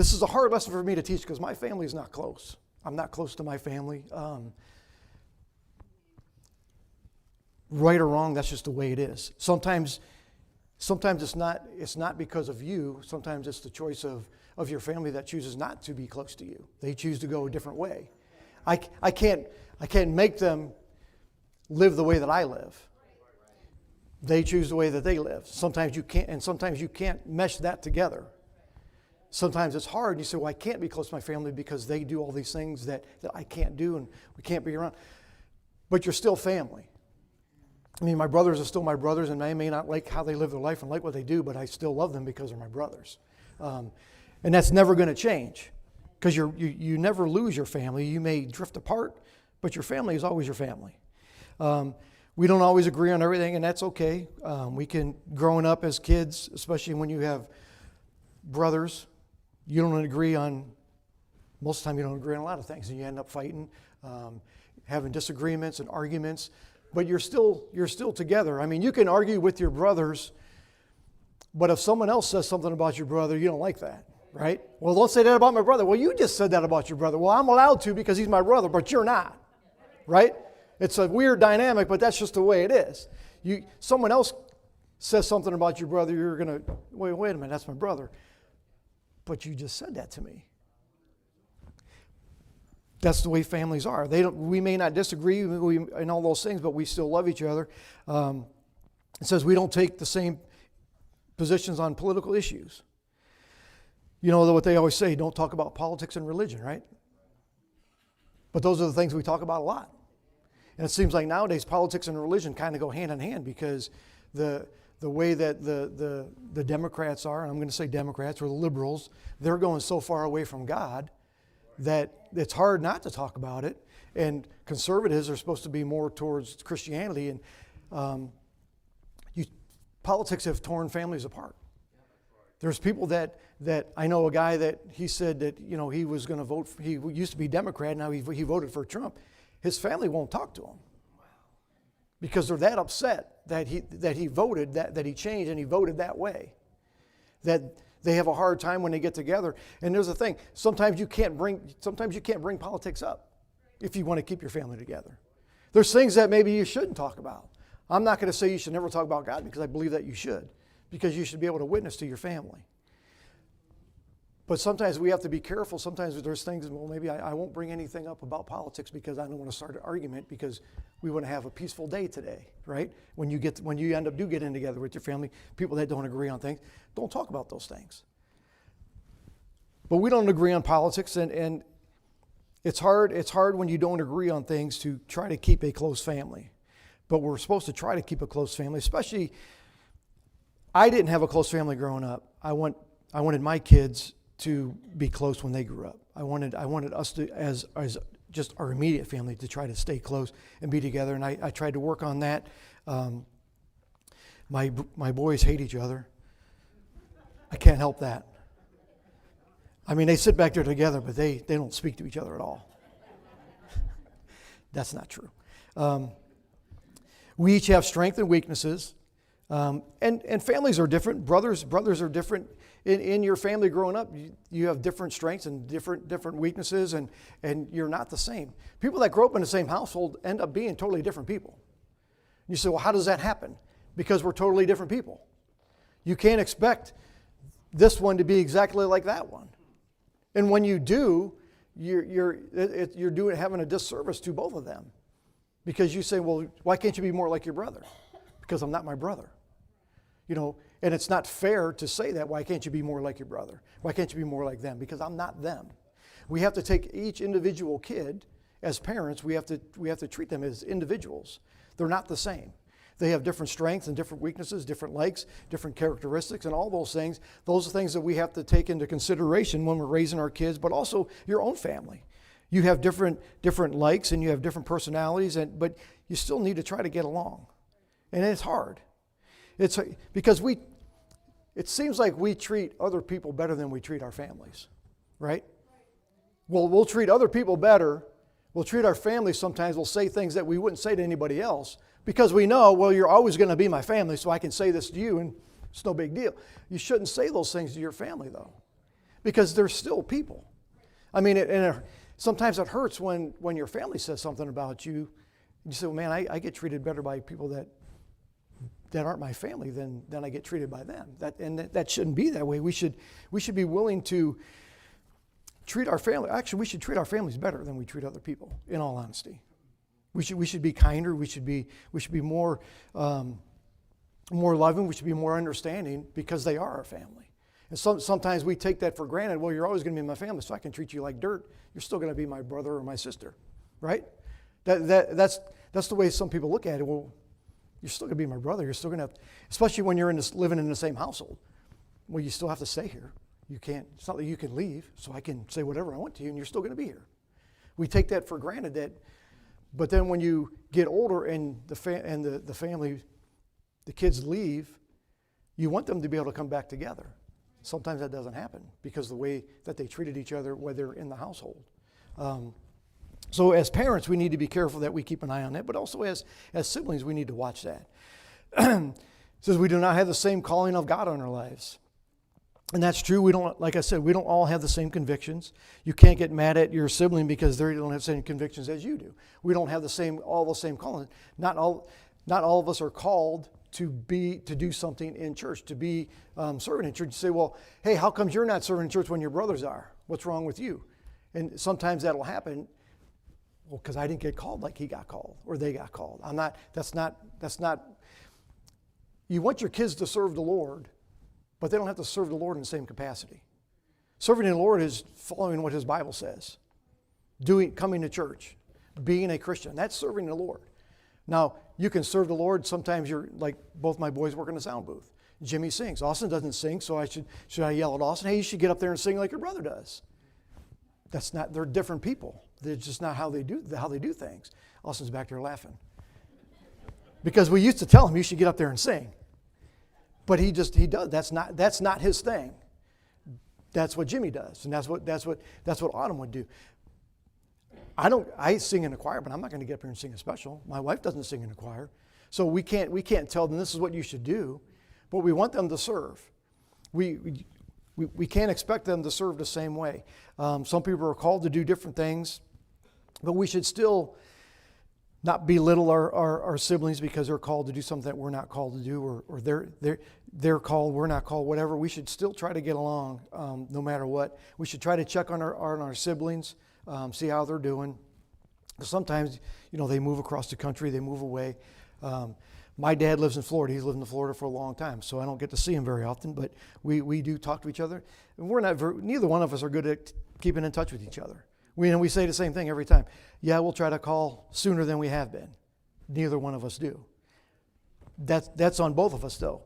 This is a hard lesson for me to teach because my family is not close. I'm not close to my family. Right or wrong, that's just the way it is. Sometimes it's not because of you. Sometimes it's the choice of your family that chooses not to be close to you. They choose to go a different way. I can't make them live the way that I live. They choose the way that they live. Sometimes you can't, and sometimes you can't mesh that together. Sometimes it's hard, and you say, well, I can't be close to my family because they do all these things that I can't do, and we can't be around. But you're still family. I mean, my brothers are still my brothers, and I may not like how they live their life and like what they do, but I still love them because they're my brothers. And that's never going to change because you never lose your family. You may drift apart, but your family is always your family. We don't always agree on everything, and that's okay. Growing up as kids, especially when you have brothers, you don't agree on, most of the time you don't agree on a lot of things, and you end up fighting, having disagreements and arguments, but you're still together. I mean, you can argue with your brothers, but if someone else says something about your brother, you don't like that, right? Well, don't say that about my brother. Well, you just said that about your brother. Well, I'm allowed to because he's my brother, but you're not, right? It's a weird dynamic, but that's just the way it is. Someone else says something about your brother, you're going to, wait a minute, that's my brother. But you just said that to me. That's the way families are. We may not disagree and all those things, but we still love each other. It says we don't take the same positions on political issues. You know what they always say, don't talk about politics and religion, right? But those are the things we talk about a lot. And it seems like nowadays politics and religion kind of go hand in hand because the way that the Democrats are, and I'm going to say Democrats or the liberals, they're going so far away from God that it's hard not to talk about it. And conservatives are supposed to be more towards Christianity. And politics have torn families apart. There's people that I know a guy that he said that he was going to vote. He used to be Democrat. Now he voted for Trump. His family won't talk to him because they're that upset that he voted, that he changed and he voted that way. That they have a hard time when they get together. And there's a thing, sometimes you can't bring politics up if you want to keep your family together. There's things that maybe you shouldn't talk about. I'm not going to say you should never talk about God because I believe that you should, because you should be able to witness to your family. But sometimes we have to be careful. Sometimes there's things, well, maybe I won't bring anything up about politics because I don't want to start an argument because we want to have a peaceful day today, right? When you end up getting together with your family, people that don't agree on things, don't talk about those things. But we don't agree on politics, and it's hard when you don't agree on things to try to keep a close family. But we're supposed to try to keep a close family, especially, I didn't have a close family growing up. I wanted my kids to be close when they grew up. I wanted us to, as just our immediate family, to try to stay close and be together. And I tried to work on that. My boys hate each other. I can't help that. I mean, they sit back there together, but they don't speak to each other at all. That's not true. We each have strengths and weaknesses. And families are different. Brothers are different. In your family growing up, you have different strengths and different weaknesses, and you're not the same. People that grow up in the same household end up being totally different people. You say, well, how does that happen? Because we're totally different people. You can't expect this one to be exactly like that one. And when you do, you're having a disservice to both of them. Because you say, well, why can't you be more like your brother? Because I'm not my brother. And it's not fair to say that. Why can't you be more like your brother? Why can't you be more like them? Because I'm not them. We have to take each individual kid as parents. We have to treat them as individuals. They're not the same. They have different strengths and different weaknesses, different likes, different characteristics, and all those things. Those are things that we have to take into consideration when we're raising our kids, but also your own family. You have different likes and you have different personalities, but you still need to try to get along. And it's hard. It's because it seems like we treat other people better than we treat our families, right? Well, we'll treat other people better. We'll treat our families sometimes. We'll say things that we wouldn't say to anybody else because we know, well, you're always going to be my family, so I can say this to you, and it's no big deal. You shouldn't say those things to your family, though, because they're still people. I mean, sometimes it hurts when your family says something about you. You say, well, man, I get treated better by people that aren't my family than I get treated by them. That shouldn't be that way. We should be willing to treat our family. Actually, we should treat our families better than we treat other people, in all honesty. We should be kinder. We should be more loving. We should be more understanding because they are our family. And sometimes we take that for granted. Well, you're always going to be my family, so I can treat you like dirt. You're still going to be my brother or my sister, right? That's the way some people look at it. Well, you're still going to be my brother. You're still going to have, especially when you're living in the same household. Well, you still have to stay here. You can't. It's not that you can leave, so I can say whatever I want to you, and you're still going to be here. We take that for granted. But then when you get older and the family, the kids leave, you want them to be able to come back together. Sometimes that doesn't happen because of the way that they treated each other while they're in the household. So as parents, we need to be careful that we keep an eye on that, but also as siblings, we need to watch that. It says we do not have the same calling of God on our lives. And that's true. We don't, like I said, we don't all have the same convictions. You can't get mad at your sibling because they don't have the same convictions as you do. We don't have all the same calling. Not all of us are called to do something in church, to be serving in church. You say, well, hey, how come you're not serving in church when your brothers are? What's wrong with you? And sometimes that'll happen. Well, because I didn't get called like he got called or they got called. That's not. You want your kids to serve the Lord, but they don't have to serve the Lord in the same capacity. Serving the Lord is following what His Bible says, coming to church, being a Christian. That's serving the Lord. Now, you can serve the Lord. Sometimes you're like both my boys work in the sound booth. Jimmy sings. Austin doesn't sing, so should I yell at Austin? Hey, you should get up there and sing like your brother does. That's not. They're different people. They're just not how they do things. Austin's back there laughing because we used to tell him you should get up there and sing, but he does. That's not his thing. That's what Jimmy does, and that's what Autumn would do. I sing in a choir, but I'm not going to get up here and sing a special. My wife doesn't sing in a choir, so we can't tell them this is what you should do, but we want them to serve. We can't expect them to serve the same way. Some people are called to do different things, but we should still not belittle our siblings because they're called to do something that we're not called to do, or they're called, we're not called, whatever. We should still try to get along no matter what. We should try to check on our siblings, see how they're doing. Sometimes, they move across the country, they move away. My dad lives in Florida. He's lived in Florida for a long time, so I don't get to see him very often, but we do talk to each other. And neither one of us are good at keeping in touch with each other. We say the same thing every time. Yeah, we'll try to call sooner than we have been. Neither one of us do. That's on both of us, though.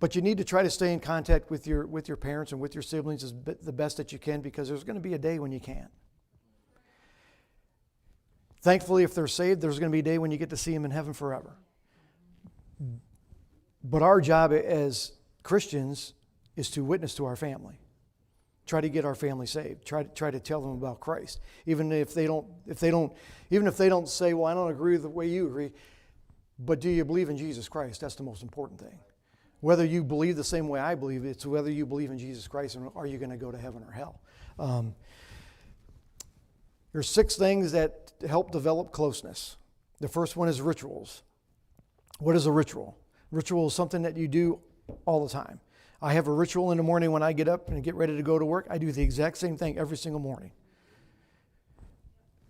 But you need to try to stay in contact with your parents and with your siblings the best that you can, because there's going to be a day when you can't. Thankfully, if they're saved, there's going to be a day when you get to see them in heaven forever. But our job as Christians is to witness to our family. Try to get our family saved. Try to tell them about Christ. Even if they don't say, well, I don't agree with the way you agree, but do you believe in Jesus Christ? That's the most important thing. Whether you believe the same way I believe, it's whether you believe in Jesus Christ and are you going to go to heaven or hell. There's 6 things that help develop closeness. The first one is rituals. What is a ritual? Ritual is something that you do all the time. I have a ritual in the morning when I get up and get ready to go to work. I do the exact same thing every single morning.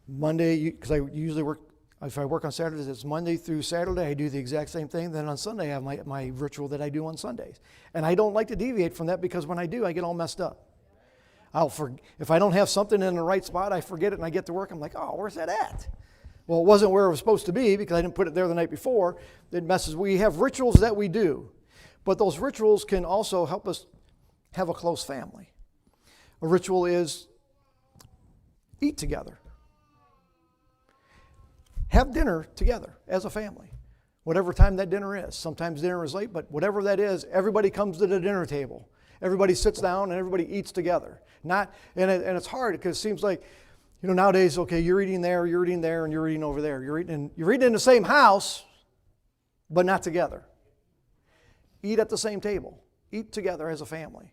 Monday, because I usually work, if I work on Saturdays, it's Monday through Saturday. I do the exact same thing. Then on Sunday, I have my ritual that I do on Sundays. And I don't like to deviate from that because when I do, I get all messed up. If I don't have something in the right spot, I forget it and I get to work. I'm like, oh, where's that at? Well, it wasn't where it was supposed to be because I didn't put it there the night before. It messes. We have rituals that we do. But those rituals can also help us have a close family. A ritual is eat together. Have dinner together as a family. Whatever time that dinner is. Sometimes dinner is late, but whatever that is, everybody comes to the dinner table. Everybody sits down and everybody eats together. And it's hard because it seems like, nowadays, okay, you're eating there, and you're eating over there. You're eating in the same house, but not together. Eat at the same table. Eat together as a family.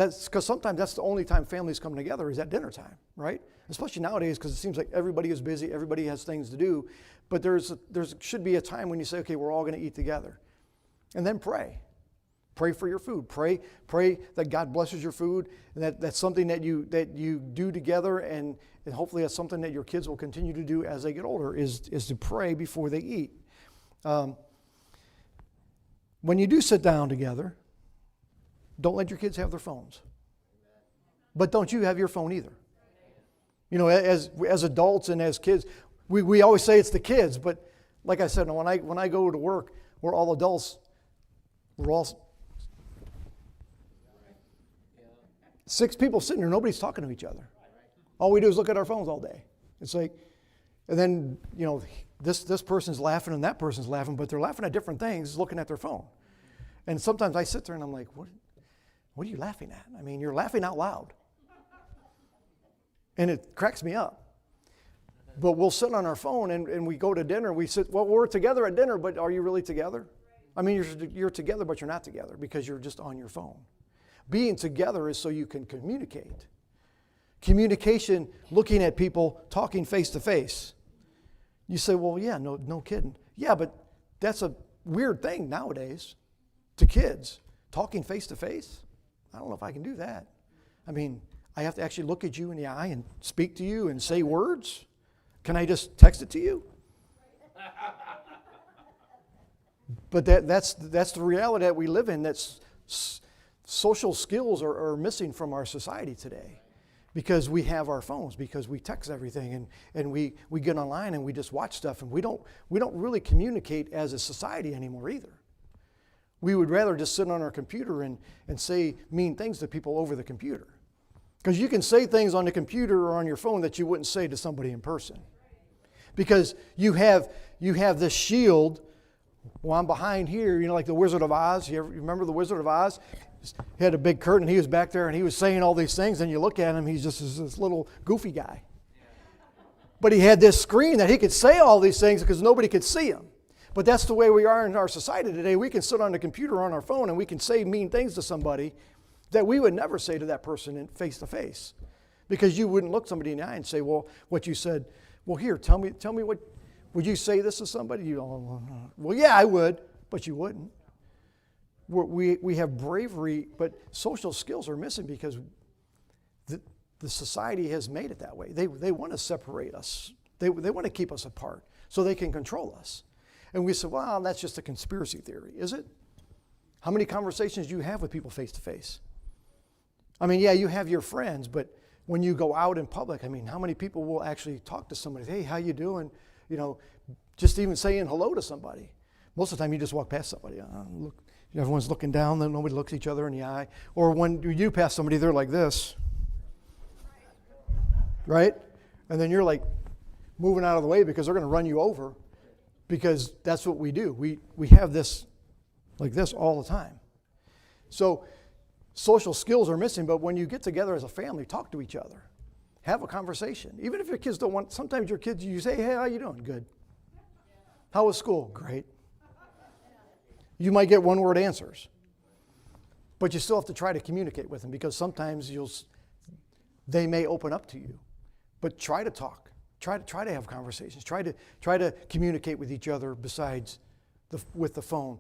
That's because sometimes that's the only time families come together is at dinner time, right? Especially nowadays, because it seems like everybody is busy, everybody has things to do. But there should be a time when you say, okay, we're all going to eat together. And then pray. Pray for your food. Pray that God blesses your food, and that's something that you do together, and hopefully that's something that your kids will continue to do as they get older, is to pray before they eat. When you do sit down together, don't let your kids have their phones. But don't you have your phone either. You know, as adults and as kids, we always say it's the kids, but like I said, when I go to work, we're all adults. We're all 6 people sitting there, nobody's talking to each other. All we do is look at our phones all day. It's like, and then, you know, this person's laughing and that person's laughing, but they're laughing at different things, looking at their phone. And sometimes I sit there and I'm like, what are you laughing at? I mean, you're laughing out loud. And it cracks me up. But we'll sit on our phone and we go to dinner. We're together at dinner, but are you really together? I mean, you're together, but you're not together because you're just on your phone. Being together is so you can communicate. Communication, looking at people, talking face to face. You say, well, yeah, no kidding. Yeah, but that's a weird thing nowadays to kids. Talking face to face? I don't know if I can do that. I mean, I have to actually look at you in the eye and speak to you and say words? Can I just text it to you? But that's the reality that we live in. Social skills are missing from our society today because we have our phones, because we text everything and we get online and we just watch stuff, and we don't really communicate as a society anymore either. We would rather just sit on our computer and say mean things to people over the computer. Because you can say things on the computer or on your phone that you wouldn't say to somebody in person. Because you have this shield. Well, I'm behind here, you know, like the Wizard of Oz. You remember the Wizard of Oz? He had a big curtain. He was back there and he was saying all these things. And you look at him, he's just this little goofy guy. But he had this screen that he could say all these things because nobody could see him. But that's the way we are in our society today. We can sit on the computer or on our phone and we can say mean things to somebody that we would never say to that person face to face. Because you wouldn't look somebody in the eye and say, well, what you said, well, here, tell me what, would you say this to somebody? You don't, well, yeah, I would, but you wouldn't. We have bravery, but social skills are missing because the society has made it that way. They want to separate us. They want to keep us apart so they can control us. And we say, well, that's just a conspiracy theory. Is it? How many conversations do you have with people face to face? I mean, yeah, you have your friends, but when you go out in public, I mean, how many people will actually talk to somebody? Hey, how you doing? You know, just even saying hello to somebody. Most of the time you just walk past somebody. Look, everyone's looking down, then nobody looks each other in the eye. Or when you pass somebody, they're like this. Right? And then you're like moving out of the way because they're going to run you over, because that's what we do. We have this like this all the time. So social skills are missing, but when you get together as a family, talk to each other. Have a conversation. Even if your kids don't want, sometimes your kids, you say, hey, how you doing? Good. How was school? Great. You might get one-word answers, but you still have to try to communicate with them because sometimes they may open up to you. But try to talk. Try to have conversations. Try to communicate with each other besides with the phone.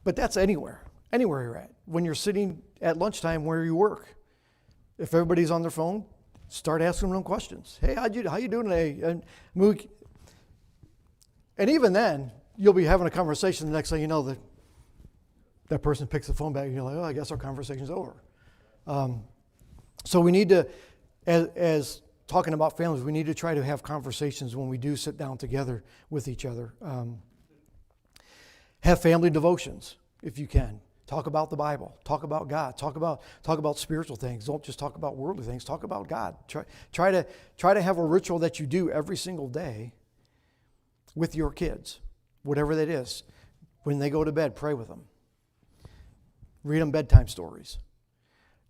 But that's anywhere you're at. When you're sitting at lunchtime where you work, if everybody's on their phone, start asking them questions. Hey, how you doing today? And even then, you'll be having a conversation. The next thing you know, that person picks the phone back, and you're like, oh, I guess our conversation's over. So we need to, as talking about families, we need to try to have conversations when we do sit down together with each other. Have family devotions if you can. Talk about the Bible. Talk about God. Talk about spiritual things. Don't just talk about worldly things. Talk about God. Try to have a ritual that you do every single day with your kids, whatever that is. When they go to bed, pray with them. Read them bedtime stories.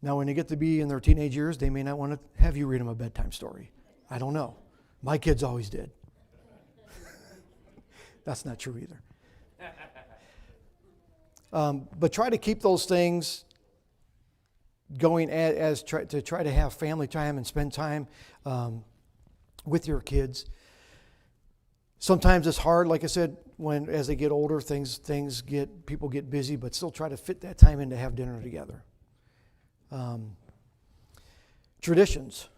Now, when they get to be in their teenage years, they may not want to have you read them a bedtime story. I don't know. My kids always did. That's not true either. But try to keep those things going to try to have family time and spend time with your kids. Sometimes it's hard, like I said, as they get older, people get busy, but still try to fit that time in to have dinner together. Traditions,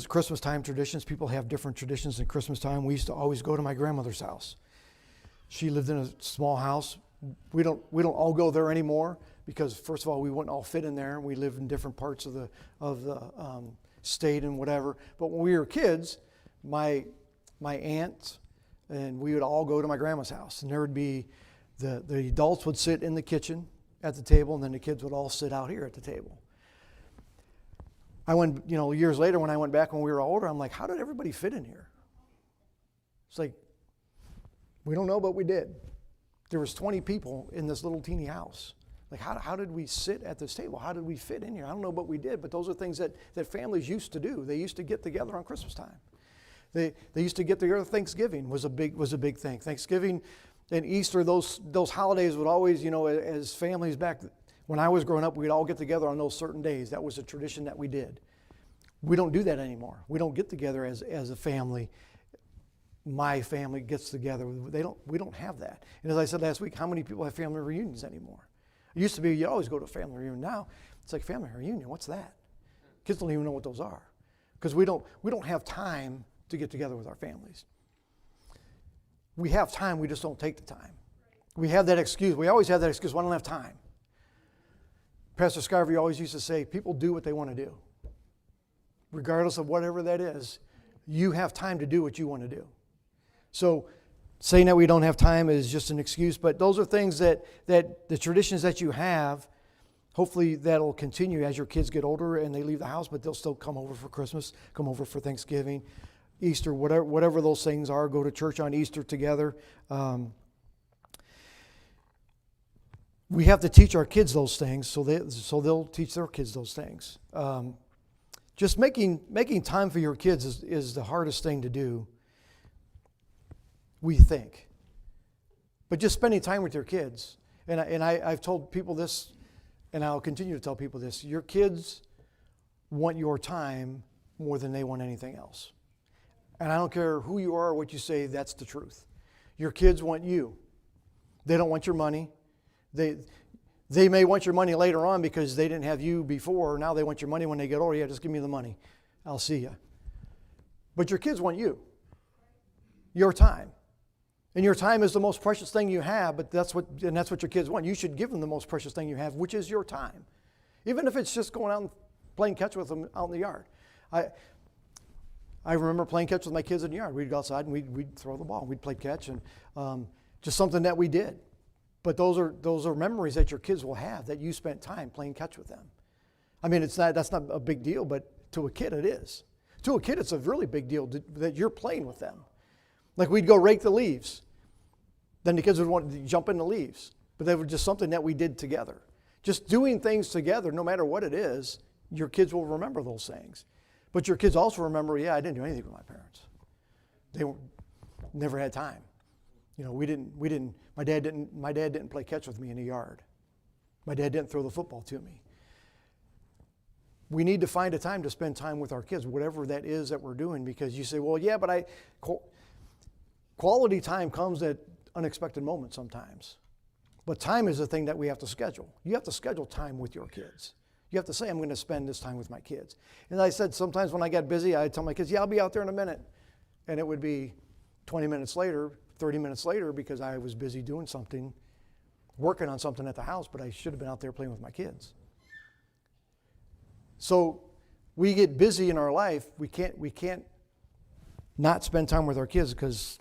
Christmas time traditions. People have different traditions in Christmas time. We used to always go to my grandmother's house. She lived in a small house. We don't all go there anymore because, first of all, we wouldn't all fit in there. We lived in different parts of the state and whatever. But when we were kids, my aunts and we would all go to my grandma's house, and there would be the adults would sit in the kitchen at the table, and then the kids would all sit out here at the table. I went, years later when I went back when we were older, I'm like, how did everybody fit in here? It's like, we don't know, but we did. There was 20 people in this little teeny house. Like, how did we sit at this table? How did we fit in here? I don't know, but we did. But those are things that families used to do. They used to get together on Christmas time. They used to get together. Thanksgiving was a big thing. Thanksgiving and Easter, those holidays would always, as families back when I was growing up, we'd all get together on those certain days. That was a tradition that we did. We don't do that anymore. We don't get together as a family. My family gets together. We don't have that. And as I said last week, how many people have family reunions anymore? It used to be you always go to a family reunion. Now it's like, family reunion, what's that? Kids don't even know what those are because we don't have time to get together with our families. We have time, we just don't take the time. We have that excuse. We always have that excuse, well, I don't have time. Pastor Scarvey always used to say, people do what they want to do. Regardless of whatever that is, you have time to do what you want to do. So saying that we don't have time is just an excuse, but those are things that the traditions that you have, hopefully that'll continue as your kids get older and they leave the house, but they'll still come over for Christmas, come over for Thanksgiving, Easter, whatever those things are, go to church on Easter together. We have to teach our kids those things, so they'll teach their kids those things. Just making time for your kids is the hardest thing to do, we think. But just spending time with your kids, and I've told people this, and I'll continue to tell people this, your kids want your time more than they want anything else. And I don't care who you are or what you say, that's the truth. Your kids want you. They don't want your money. They may want your money later on because they didn't have you before. Now they want your money when they get older. Yeah, just give me the money. I'll see you. But your kids want you. Your time. And your time is the most precious thing you have, but that's what your kids want. You should give them the most precious thing you have, which is your time. Even if it's just going out and playing catch with them out in the yard. I remember playing catch with my kids in the yard. We'd go outside and we'd throw the ball. We'd play catch, and just something that we did. But those are memories that your kids will have, that you spent time playing catch with them. I mean, that's not a big deal, but to a kid it is. To a kid it's a really big deal that you're playing with them. Like we'd go rake the leaves. Then the kids would want to jump in the leaves. But they were just something that we did together. Just doing things together, no matter what it is, your kids will remember those things. But your kids also remember, I didn't do anything with my parents. They never had time. My dad didn't play catch with me in the yard. My dad didn't throw the football to me. We need to find a time to spend time with our kids, whatever that is that we're doing, because you say, well, yeah, but quality time comes at unexpected moments sometimes. But time is the thing that we have to schedule. You have to schedule time with your kids. You have to say, I'm going to spend this time with my kids. And I said, sometimes when I got busy, I'd tell my kids, I'll be out there in a minute. And it would be 20 minutes later, 30 minutes later, because I was busy doing something, working on something at the house, but I should have been out there playing with my kids. So we get busy in our life. We can't not spend time with our kids because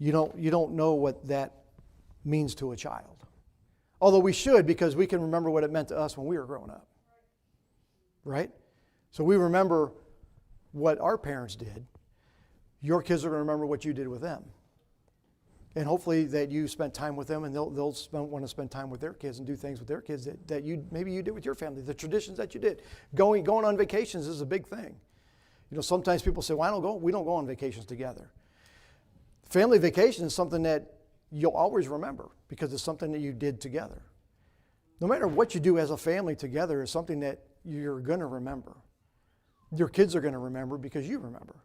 you don't know what that means to a child. Although we should, because we can remember what it meant to us when we were growing up. Right? So we remember what our parents did. Your kids are going to remember what you did with them. And hopefully that you spent time with them, and they'll want to spend time with their kids and do things with their kids that maybe you did with your family, the traditions that you did. Going on vacations is a big thing. Sometimes people say, well, we don't go on vacations together. Family vacation is something that you'll always remember because it's something that you did together. No matter what you do as a family together is something that you're going to remember. Your kids are going to remember because you remember.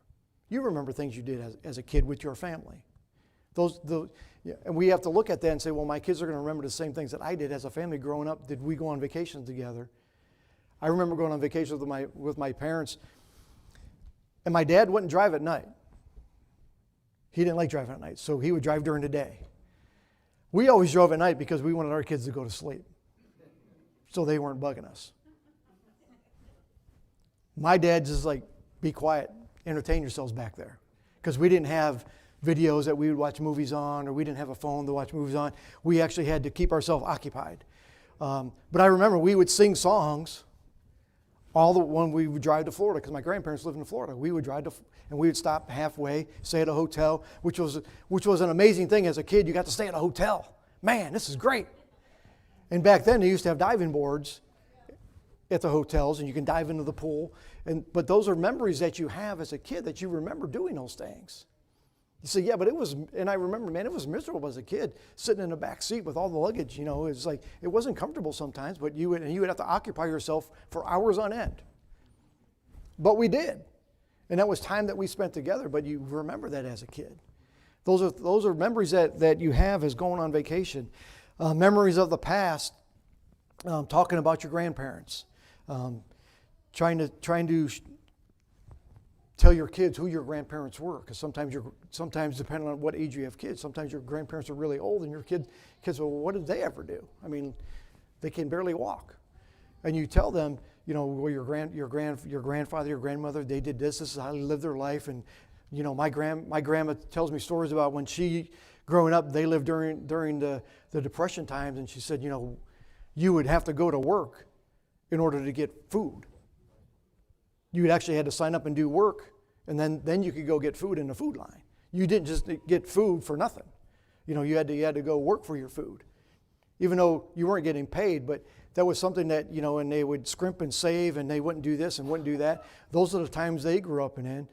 You remember things you did as a kid with your family. And we have to look at that and say, well, my kids are going to remember the same things that I did as a family growing up. Did we go on vacations together? I remember going on vacations with my parents, and my dad wouldn't drive at night. He didn't like driving at night, so he would drive during the day. We always drove at night because we wanted our kids to go to sleep, so they weren't bugging us. My dad just like, be quiet, entertain yourselves back there, because we didn't have videos that we would watch movies on, or we didn't have a phone to watch movies on. We actually had to keep ourselves occupied. But I remember we would sing songs when we would drive to Florida, because my grandparents lived in Florida. We would drive and we would stop halfway, stay at a hotel, which was an amazing thing as a kid. You got to stay at a hotel. Man, this is great. And back then they used to have diving boards at the hotels, and you can dive into the pool. But those are memories that you have as a kid that you remember doing those things. You say, yeah, but and I remember, man, it was miserable as a kid, sitting in the back seat with all the luggage. It was like, it wasn't comfortable sometimes, but you would have to occupy yourself for hours on end. But we did. And that was time that we spent together, but you remember that as a kid. Those are memories that you have as going on vacation. Memories of the past, talking about your grandparents, trying to tell your kids who your grandparents were, because sometimes depending on what age you have kids, sometimes your grandparents are really old, and your kids well, what did they ever do? I mean, they can barely walk, and you tell them, well, your grandfather, your grandmother, they did this. This is how they lived their life, and my grandma tells me stories about when she growing up, they lived during the Depression times, and she said, you would have to go to work in order to get food. You actually had to sign up and do work, and then you could go get food in the food line. You didn't just get food for nothing. You had to go work for your food, even though you weren't getting paid. But that was something that and they would scrimp and save, and they wouldn't do this and wouldn't do that. Those are the times they grew up in.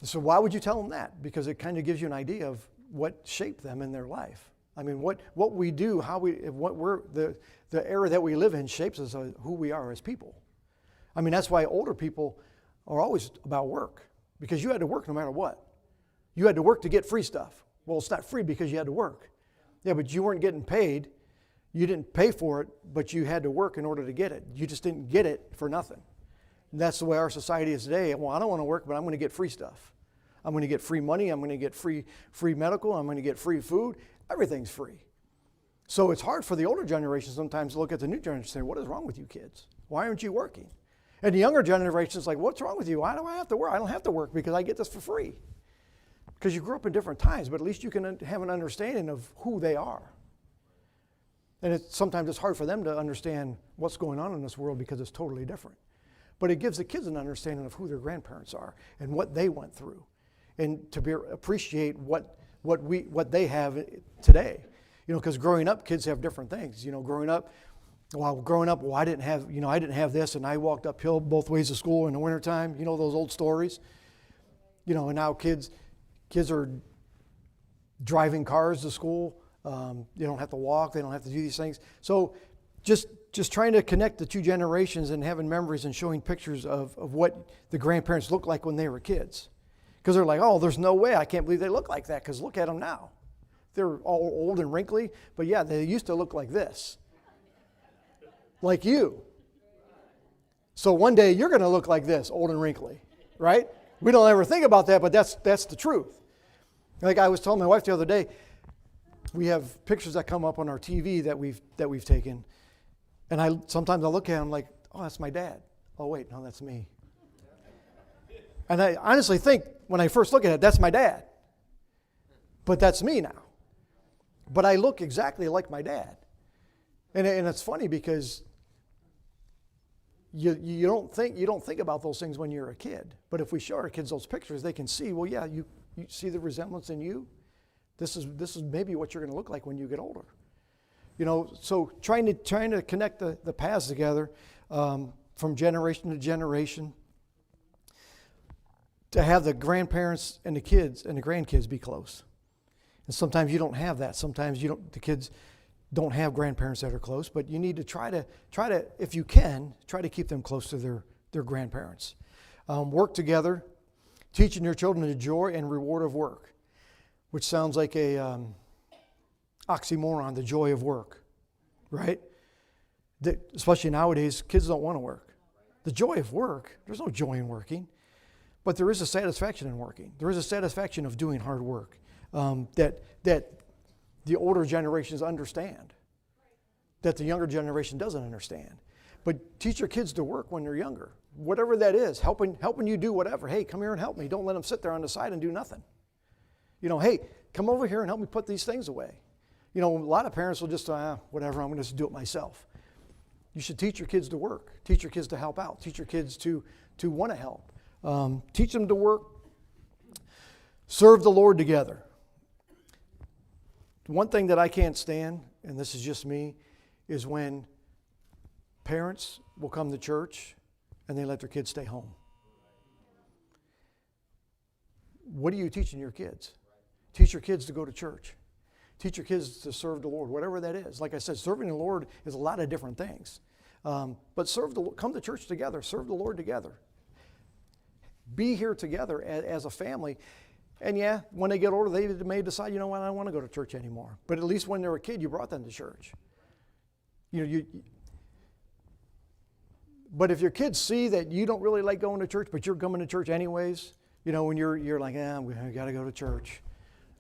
So why would you tell them that? Because it kind of gives you an idea of what shaped them in their life. I mean, what we do, the era that we live in shapes us who we are as people. I mean, that's why older people are always about work, because you had to work no matter what. You had to work to get free stuff. Well, it's not free because you had to work. Yeah, but you weren't getting paid. You didn't pay for it, but you had to work in order to get it. You just didn't get it for nothing. And that's the way our society is today. Well, I don't want to work, but I'm going to get free stuff. I'm going to get free money. I'm going to get free medical. I'm going to get free food. Everything's free. So it's hard for the older generation sometimes to look at the new generation and say, what is wrong with you kids? Why aren't you working? And the younger generation is like, what's wrong with you? Why do I have to work? I don't have to work because I get this for free. Because you grew up in different times, but at least you can have an understanding of who they are. And sometimes it's hard for them to understand what's going on in this world because it's totally different. But it gives the kids an understanding of who their grandparents are and what they went through, and to appreciate what they have today. Because growing up, kids have different things. Growing up, I didn't have this, and I walked uphill both ways to school in the wintertime. Those old stories. And now kids are driving cars to school. They don't have to walk. They don't have to do these things. So just trying to connect the two generations and having memories and showing pictures of what the grandparents looked like when they were kids. Because they're like, oh, there's no way. I can't believe they look like that, because look at them now. They're all old and wrinkly, but yeah, they used to look like this. Like you. So one day you're going to look like this, old and wrinkly, right? We don't ever think about that, but that's the truth. Like I was telling my wife the other day, we have pictures that come up on our TV that we've taken, and sometimes I look at them like, oh, that's my dad. Oh wait, no, that's me. And I honestly think when I first look at it, that's my dad. But that's me now. But I look exactly like my dad. And it's funny because you don't think about those things when you're a kid. But if we show our kids those pictures, they can see, well, yeah, you see the resemblance in you. This is maybe what you're going to look like when you get older. So trying to connect the paths together from generation to generation, to have the grandparents and the kids and the grandkids be close. And sometimes you don't have that. Sometimes the kids don't have grandparents that are close, but you need to try to, if you can, try to keep them close to their grandparents. Work together, teaching your children the joy and reward of work, which sounds like a oxymoron, the joy of work, right? Especially nowadays, kids don't want to work. The joy of work, there's no joy in working, but there is a satisfaction in working. There is a satisfaction of doing hard work that the older generations understand, that the younger generation doesn't understand. But teach your kids to work when they're younger, whatever that is, helping you do whatever. Hey, come here and help me. Don't let them sit there on the side and do nothing. Hey, come over here and help me put these things away. A lot of parents will just, whatever, I'm going to just do it myself. You should teach your kids to work. Teach your kids to help out. Teach your kids to want to help. Teach them to work. Serve the Lord together. One thing that I can't stand, and this is just me, is when parents will come to church and they let their kids stay home. What are you teaching your kids? Teach your kids to go to church. Teach your kids to serve the Lord, whatever that is. Like I said, serving the Lord is a lot of different things. But come to church together, serve the Lord together. Be here together as a family. And yeah, when they get older, they may decide, I don't want to go to church anymore. But at least when they were a kid, you brought them to church. But if your kids see that you don't really like going to church, but you're coming to church anyways, when you're like, we got to go to church.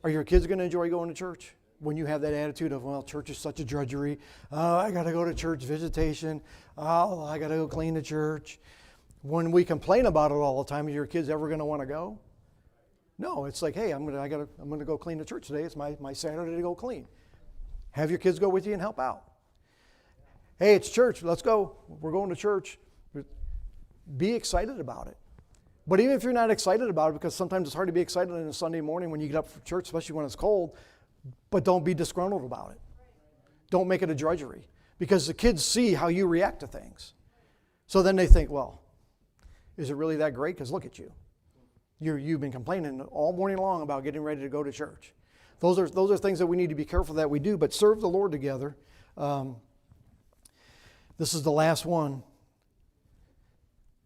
Are your kids going to enjoy going to church? When you have that attitude of, well, church is such a drudgery. Oh, I got to go to church visitation. Oh, I got to go clean the church. When we complain about it all the time, are your kids ever going to want to go? No, it's like, hey, I'm gonna go clean the church today. It's my Saturday to go clean. Have your kids go with you and help out. Hey, it's church. Let's go. We're going to church. Be excited about it. But even if you're not excited about it, because sometimes it's hard to be excited on a Sunday morning when you get up for church, especially when it's cold, but don't be disgruntled about it. Don't make it a drudgery, because the kids see how you react to things. So then they think, well, is it really that great? Because look at you. You've been complaining all morning long about getting ready to go to church. Those are things that we need to be careful that we do, but serve the Lord together. This is the last one.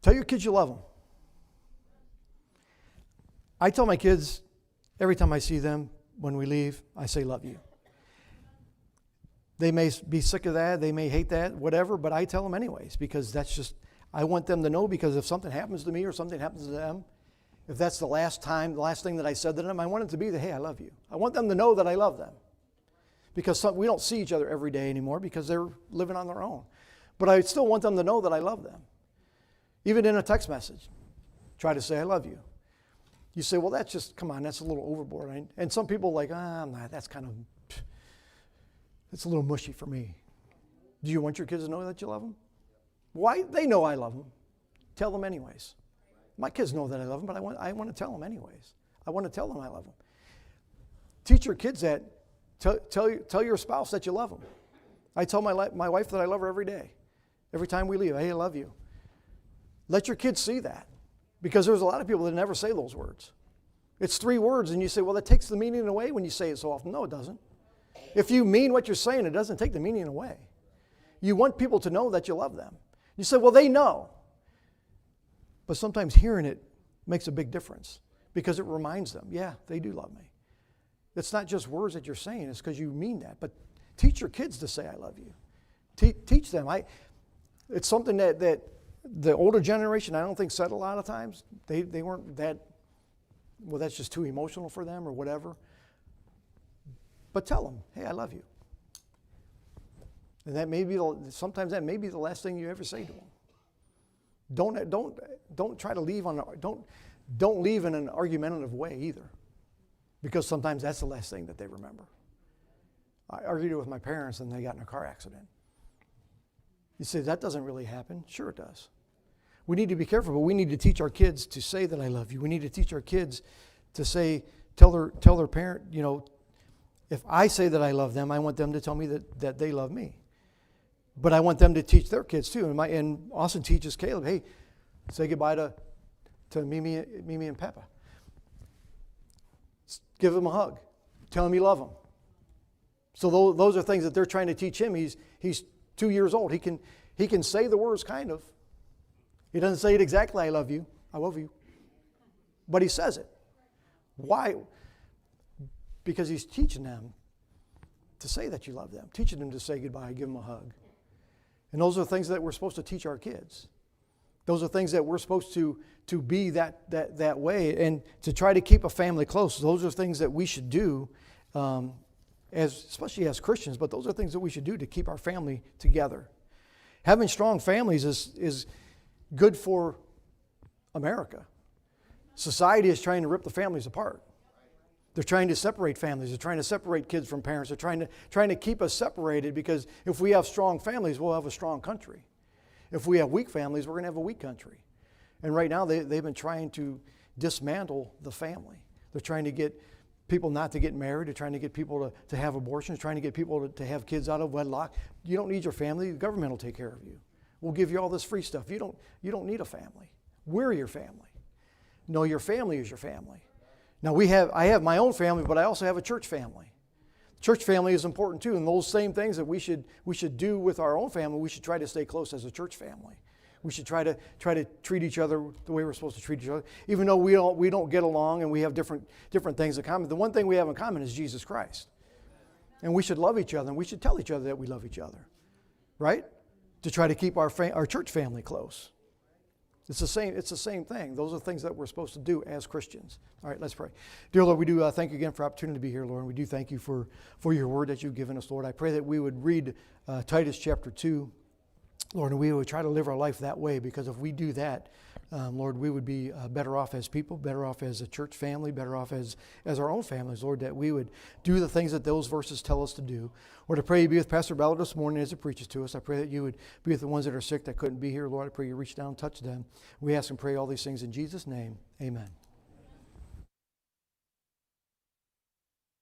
Tell your kids you love them. I tell my kids every time I see them when we leave, I say love you. They may be sick of that, they may hate that, whatever, but I tell them anyways, because that's just, I want them to know, because if something happens to me or something happens to them, if that's the last thing that I said to them, I want it to be hey, I love you. I want them to know that I love them. Because we don't see each other every day anymore because they're living on their own. But I still want them to know that I love them. Even in a text message, try to say I love you. You say, well, that's just, come on, that's a little overboard. And some people are like, that's kind of, it's a little mushy for me. Do you want your kids to know that you love them? Why? They know I love them. Tell them anyways. My kids know that I love them, but I want to tell them anyways. I want to tell them I love them. Teach your kids that. Tell your spouse that you love them. I tell my wife that I love her every day. Every time we leave, hey, I love you. Let your kids see that. Because there's a lot of people that never say those words. It's 3 words, and you say, well, that takes the meaning away when you say it so often. No, it doesn't. If you mean what you're saying, it doesn't take the meaning away. You want people to know that you love them. You say, well, they know. But sometimes hearing it makes a big difference because it reminds them, yeah, they do love me. It's not just words that you're saying, it's because you mean that. But teach your kids to say I love you. Teach them. It's something that the older generation, I don't think, said a lot of times. They weren't that, well, that's just too emotional for them or whatever. But tell them, hey, I love you. And sometimes that may be the last thing you ever say to them. Don't try to leave don't leave in an argumentative way either, because sometimes that's the last thing that they remember. I argued with my parents and they got in a car accident. You say that doesn't really happen. Sure it does. We need to be careful, but we need to teach our kids to say that I love you. We need to teach our kids to tell their parent, if I say that I love them, I want them to tell me that they love me. But I want them to teach their kids too. And Austin teaches Caleb, hey, say goodbye to Mimi and Peppa. Give them a hug. Tell him you love him. So those are things that they're trying to teach him. He's 2 years old. He can say the words kind of. He doesn't say it exactly, I love you. I love you. But he says it. Why? Because he's teaching them to say that you love them. Teaching them to say goodbye, give them a hug. And those are things that we're supposed to teach our kids. Those are things that we're supposed to be that way and to try to keep a family close. Those are things that we should do, especially as Christians, but those are things that we should do to keep our family together. Having strong families is good for America. Society is trying to rip the families apart. They're trying to separate families. They're trying to separate kids from parents. They're trying to keep us separated, because if we have strong families, we'll have a strong country. If we have weak families, we're going to have a weak country. And right now, they've been trying to dismantle the family. They're trying to get people not to get married. They're trying to get people to have abortions. They're trying to get people to have kids out of wedlock. You don't need your family. The government will take care of you. We'll give you all this free stuff. You don't need a family. We're your family. No, your family is your family. Now I have my own family, but I also have a church family. Church family is important too, and those same things that we should do with our own family, we should try to stay close as a church family. We should try to treat each other the way we're supposed to treat each other, even though we don't get along and we have different things in common. The one thing we have in common is Jesus Christ, and we should love each other, and we should tell each other that we love each other, right? To try to keep our church family close. It's the same thing. Those are things that we're supposed to do as Christians. All right, let's pray. Dear Lord, we do thank you again for the opportunity to be here, Lord. And we do thank you for your word that you've given us, Lord. I pray that we would read Titus chapter 2, Lord, and we would try to live our life that way, because if we do that, Lord, we would be better off as people, better off as a church family, better off as our own families, Lord, that we would do the things that those verses tell us to do. Lord, I pray you be with Pastor Ballard this morning as he preaches to us. I pray that you would be with the ones that are sick that couldn't be here, Lord. I pray you reach down and touch them. We ask and pray all these things in Jesus' name. Amen.